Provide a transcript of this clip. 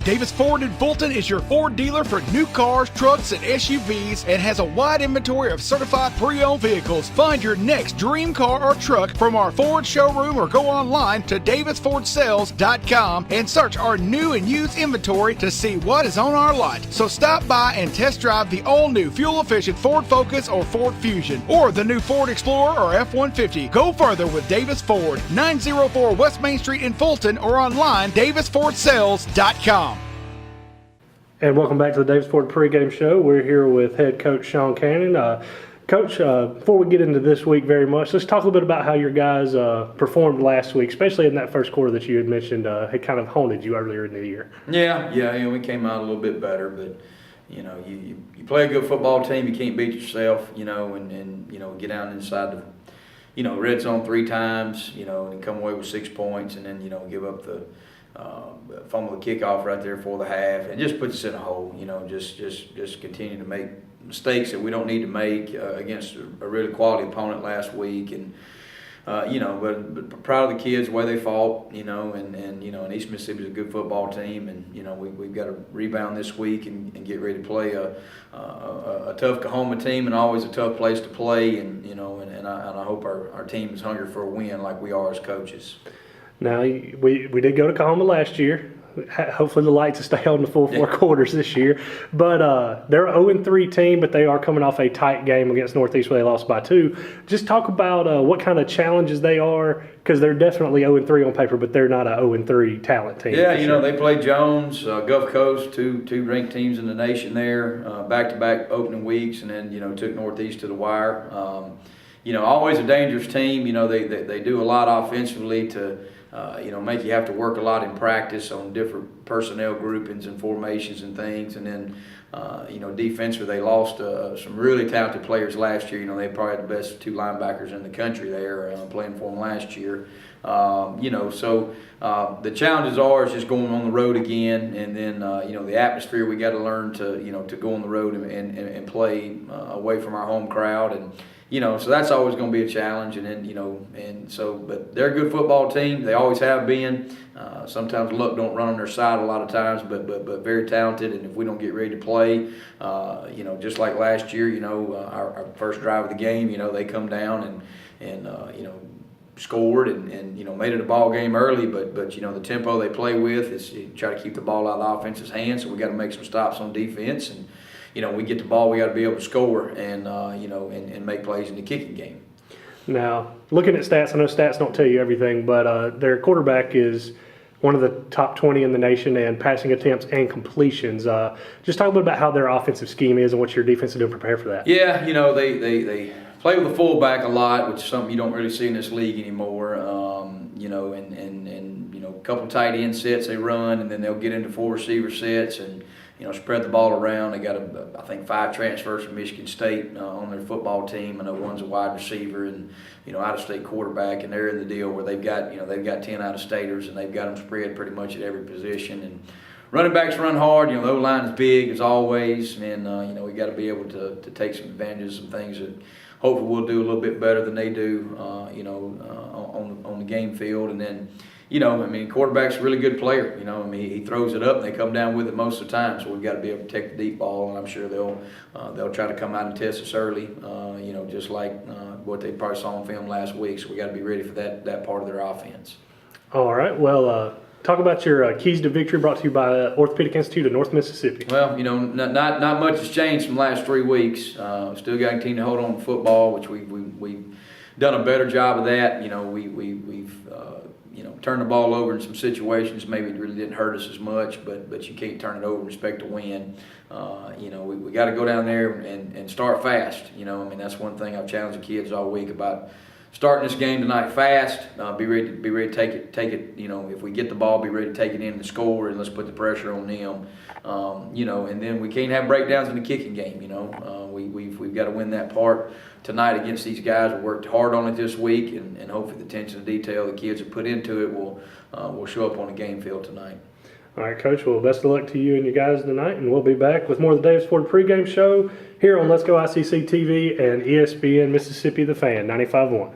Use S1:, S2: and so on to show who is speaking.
S1: Davis Ford in Fulton is your Ford dealer for new cars, trucks, and SUVs and has a wide inventory of certified pre-owned vehicles. Find your next dream car or truck from our Ford showroom or go online to davisfordsales.com and search our new and used inventory to see what is on our lot. So stop by and test drive the all-new fuel-efficient Ford Focus or Ford Fusion or the new Ford Explorer or F-150. Go further with Davis Ford, 904 West Main Street in Fulton or online davisfordsales.com.
S2: And welcome back to the Davis Ford pregame show. We're here with head coach Sean Cannon. Coach, before we get into this week very much, let's talk a little bit about how your guys performed last week, especially in that first quarter that you had mentioned had kind of haunted you earlier in the year.
S3: Yeah, we came out a little bit better, but you play a good football team, you can't beat yourself, and get down inside the red zone 3 times, and come away with 6 points, and then give up the fumble the kickoff right there for the half, and just puts us in a hole. Just continue to make mistakes that we don't need to make against a really quality opponent last week, and but proud of the kids the way they fought, and East Mississippi is a good football team, and we've got to rebound this week and get ready to play a tough Coahoma team, and always a tough place to play, and I hope our team is hungry for a win like we are as coaches.
S2: Now, we did go to Coahoma last year. Hopefully the lights will stay on the full 4 quarters this year. But they're an 0-3 team, but they are coming off a tight game against Northeast where they lost by 2. Just talk about what kind of challenges they are, because they're definitely 0-3 on paper, but they're not a 0-3 talent team.
S3: Yeah, they played Jones, Gulf Coast, two ranked teams in the nation there, back-to-back opening weeks, and then, took Northeast to the wire. Always a dangerous team. They do a lot offensively to make you have to work a lot in practice on different personnel groupings and formations and things. And then, defensively, they lost some really talented players last year. They probably had the best 2 linebackers in the country there playing for them last year. So the challenges are just going on the road again, and then the atmosphere we got to learn to go on the road and play away from our home crowd, and so that's always going to be a challenge. And then but they're a good football team. They always have been. Sometimes luck don't run on their side a lot of times, but very talented. And if we don't get ready to play, just like last year, our first drive of the game, they come down and scored and made it a ball game early, but the tempo they play with is you try to keep the ball out of the offense's hands, so we got to make some stops on defense, and we get the ball, we got to be able to score and and make plays in the kicking game. Now,
S2: looking at stats, I know stats don't tell you everything, but their quarterback is one of the top 20 in the nation in passing attempts and completions. Just talk a bit about how their offensive scheme is and what your defense is doing to prepare for that.
S3: Yeah, they play with a fullback a lot, which is something you don't really see in this league anymore. And a couple tight end sets they run, and then they'll get into 4 receiver sets and spread the ball around. They got I think 5 transfers from Michigan State on their football team. I know one's a wide receiver and out-of-state quarterback, and they're in the deal where they've got 10 out-of-staters, and they've got them spread pretty much at every position. And running backs run hard. The O-line is big as always, and we got to be able to take some advantages of some things that hopefully we'll do a little bit better than they do, on the game field. And then, quarterback's a really good player. He throws it up and they come down with it most of the time. So we've got to be able to take the deep ball, and I'm sure they'll try to come out and test us early, just like what they probably saw on film last week. So we got to be ready for that part of their offense.
S2: All right. Well, talk about your keys to victory brought to you by Orthopedic Institute of North Mississippi.
S3: Well, not much has changed from the last 3 weeks. Still got to continue to hold on to football, which we've done a better job of that. We've turned the ball over in some situations. Maybe it really didn't hurt us as much, but you can't turn it over and expect to win. We got to go down there and start fast. That's one thing I've challenged the kids all week about. Starting this game tonight fast, be ready to take it. If we get the ball, be ready to take it in and score, and let's put the pressure on them. And then we can't have breakdowns in the kicking game. We've got to win that part tonight against these guys. We worked hard on it this week, and hopefully the attention to detail the kids have put into it will show up on the game field tonight.
S2: All right, Coach. Well, best of luck to you and your guys tonight, and we'll be back with more of the Davis Ford pregame show here on Let's Go ICC TV and ESPN Mississippi The Fan 95.1.